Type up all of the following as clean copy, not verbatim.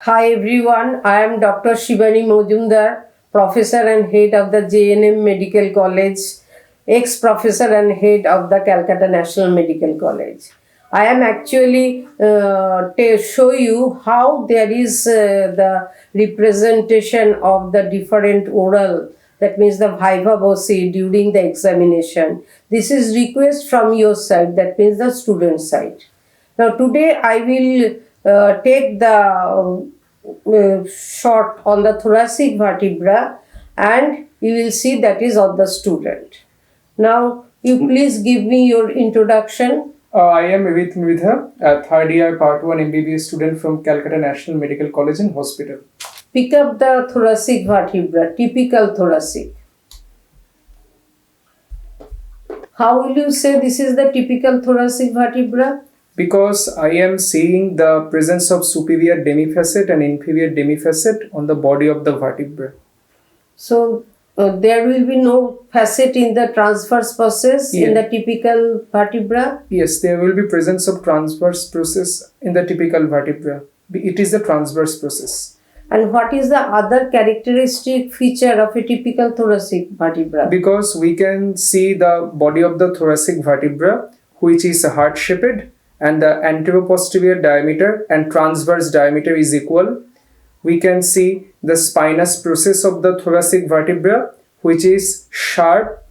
Hi everyone, I am Dr. Sibani Mazumder, Professor and Head of the JNM Medical College, ex-Professor and Head of the Calcutta National Medical College. I am actually to show you how there is the representation of the different oral, that means the Viva, Voce during the examination. This is request from your side, that means the student side. Now today I will take the shot on the thoracic vertebra and you will see that is of the student. Now you please give me your introduction. I am with Viva, a third year part 1 MBBS student from Calcutta National Medical College and Hospital. Pick up the thoracic vertebra, typical thoracic. How will you say this is the typical thoracic vertebra? Because I am seeing the presence of superior demifacet and inferior demifacet on the body of the vertebra. So there will be no facet in the transverse process in the typical vertebra? Yes, there will be presence of transverse process in the typical vertebra. It is the transverse process. And what is the other characteristic feature of a typical thoracic vertebra? Because we can see the body of the thoracic vertebra, which is heart-shaped, and the anteroposterior diameter and transverse diameter is equal. We can see the spinous process of the thoracic vertebra, which is sharp,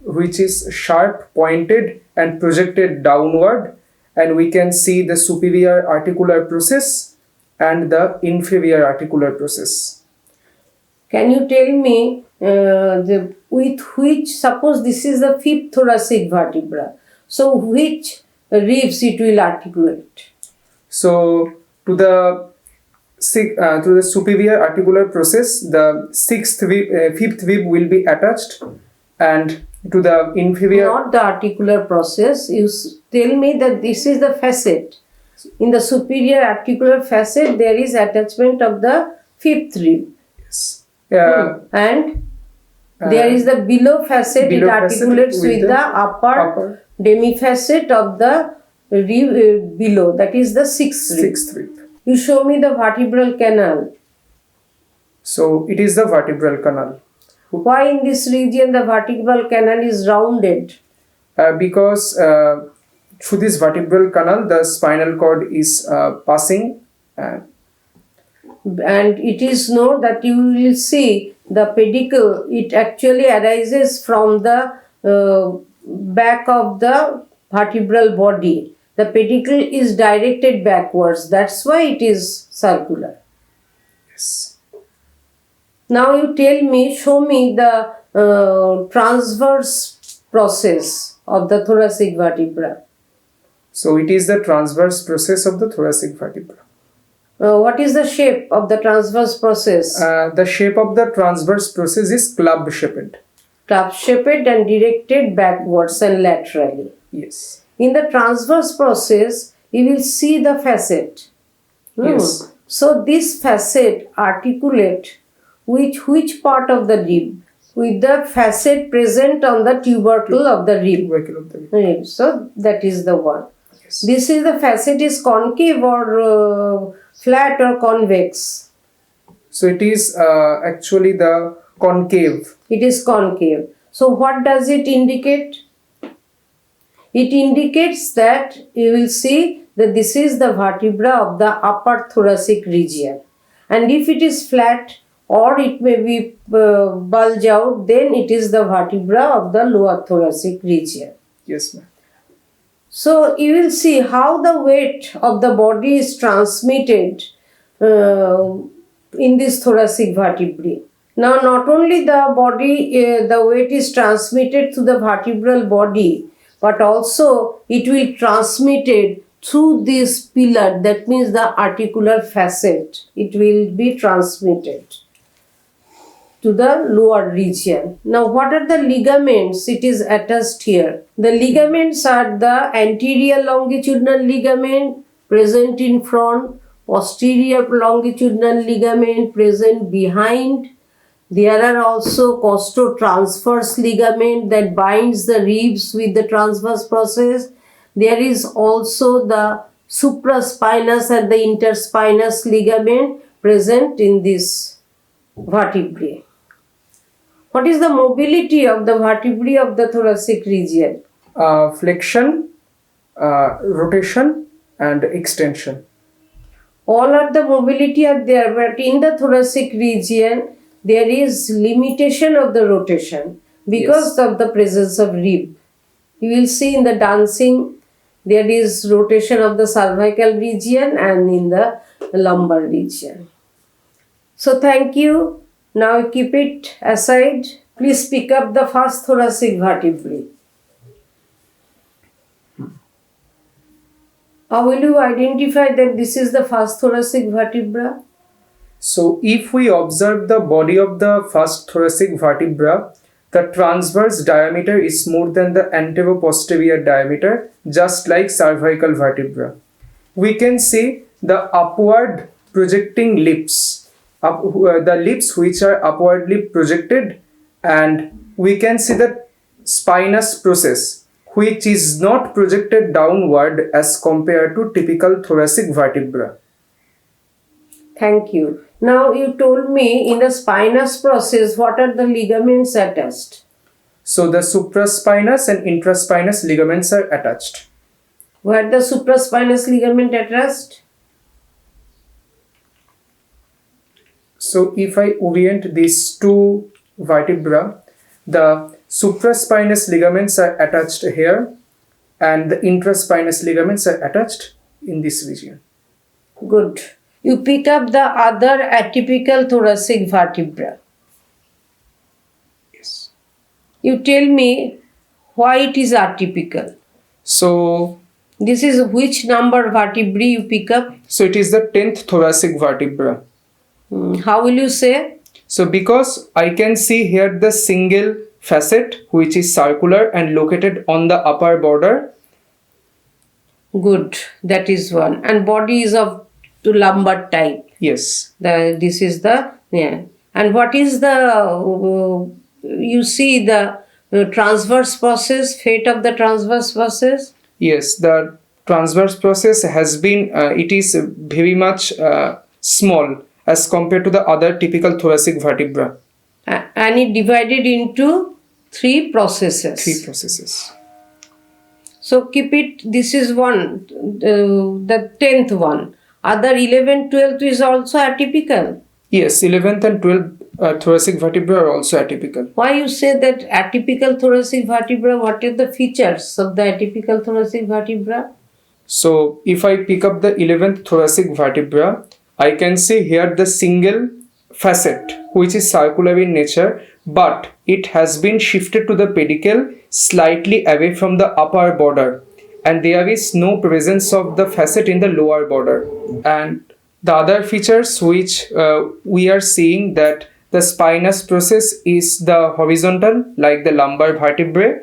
pointed and projected downward, and we can see the superior articular process and the inferior articular process. Can you tell me with which, suppose this is the fifth thoracic vertebra, so which ribs it will articulate? So to the superior articular process, the fifth rib will be attached, and to the inferior. Not the articular process. You tell me that this is the facet. In the superior articular facet, there is attachment of the fifth rib. Yes. And there is the below facet. It articulates with the upper demifacet of the rib below. That is the sixth rib. You show me the vertebral canal. So it is the vertebral canal. Why in this region the vertebral canal is rounded? Because through this vertebral canal the spinal cord is passing. And it is known that you will see the pedicle, it actually arises from the back of the vertebral body. The pedicle is directed backwards. That's why it is circular. Yes. Now you tell me, show me the transverse process of the thoracic vertebra. So it is the transverse process of the thoracic vertebra. What is the shape of the transverse process? The shape of the transverse process is club-shaped. Club-shaped and directed backwards and laterally. Yes. In the transverse process, you will see the facet. Yes. So this facet articulate with which part of the rib? With the facet present on the tubercle of the rib. So that is the one. Yes. This is the facet is concave or flat or convex? So it is actually the concave. It is concave. So what does it indicate? It indicates that you will see that this is the vertebra of the upper thoracic region. And if it is flat or it may be bulge out, then it is the vertebra of the lower thoracic region. Yes, ma'am. So you will see how the weight of the body is transmitted in this thoracic vertebrae. Now not only the body, the weight is transmitted to the vertebral body, but also it will transmitted through this pillar, that means the articular facet. It will be transmitted to the lower region. Now what are the ligaments? It is attached here. The ligaments are the anterior longitudinal ligament present in front, posterior longitudinal ligament present behind. There are also costotransverse ligament that binds the ribs with the transverse process. There is also the supraspinous and the interspinous ligament present in this vertebrae. What is the mobility of the vertebrae of the thoracic region? Flexion, rotation, and extension. All of the mobility are there, but in the thoracic region there is limitation of the rotation because of the presence of rib. You will see in the dancing there is rotation of the cervical region and in the lumbar region. So thank you. Now keep it aside. Please pick up the first thoracic vertebrae. How will you identify that this is the first thoracic vertebra? So if we observe the body of the first thoracic vertebra, the transverse diameter is more than the anteroposterior diameter, just like cervical vertebra. We can see the upward projecting lips, the lips which are upwardly projected, and we can see the spinous process which is not projected downward as compared to typical thoracic vertebra. Thank you. Now you told me in the spinous process what are the ligaments attached? So the supraspinous and intraspinous ligaments are attached. Where the supraspinous ligament attached? So if I orient these two vertebra, the supraspinous ligaments are attached here and the intraspinous ligaments are attached in this region. Good. You pick up the other atypical thoracic vertebra. Yes. You tell me why it is atypical. So This is which number vertebrae you pick up? So it is the 10th thoracic vertebra. How will you say? So because I can see here the single facet which is circular and located on the upper border. Good. That is one. And body is of to lumbar type. Yes. This is the, yeah. And what is the, you see the transverse process, fate of the transverse process? Yes, the transverse process has been, it is very much small as compared to the other typical thoracic vertebra. And it divided into three processes. Three processes. So keep it, this is one, the 10th one. Other 11th, 12th is also atypical. Yes, 11th and 12th thoracic vertebra are also atypical. Why you say that atypical thoracic vertebra? What are the features of the atypical thoracic vertebra? So if I pick up the 11th thoracic vertebra, I can see here the single facet which is circular in nature, but it has been shifted to the pedicle slightly away from the upper border, and there is no presence of the facet in the lower border. And the other features which we are seeing, that the spinous process is the horizontal like the lumbar vertebrae,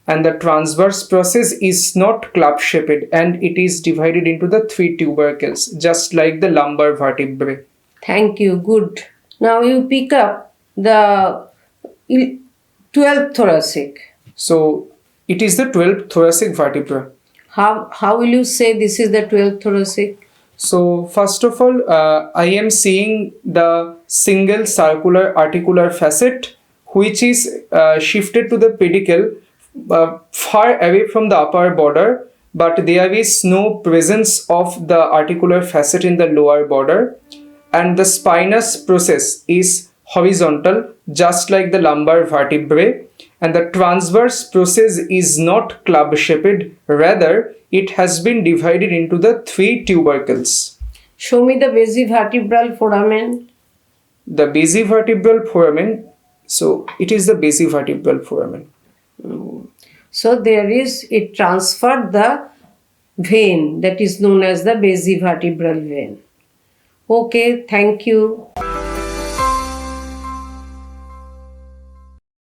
and the transverse process is not club shaped and it is divided into the three tubercles just like the lumbar vertebrae. Thank you. Good. Now you pick up the 12th thoracic. So it is the 12th thoracic vertebra. How will you say this is the 12th thoracic? So first of all, I am seeing the single circular articular facet which is shifted to the pedicle far away from the upper border, but there is no presence of the articular facet in the lower border, and the spinous process is horizontal just like the lumbar vertebrae, and the transverse process is not club shaped, rather it has been divided into the three tubercles. Show me the basivertebral foramen. The basivertebral foramen, so it is the basivertebral foramen. So there is, it transferred the vein that is known as the basivertebral vein. Okay, thank you.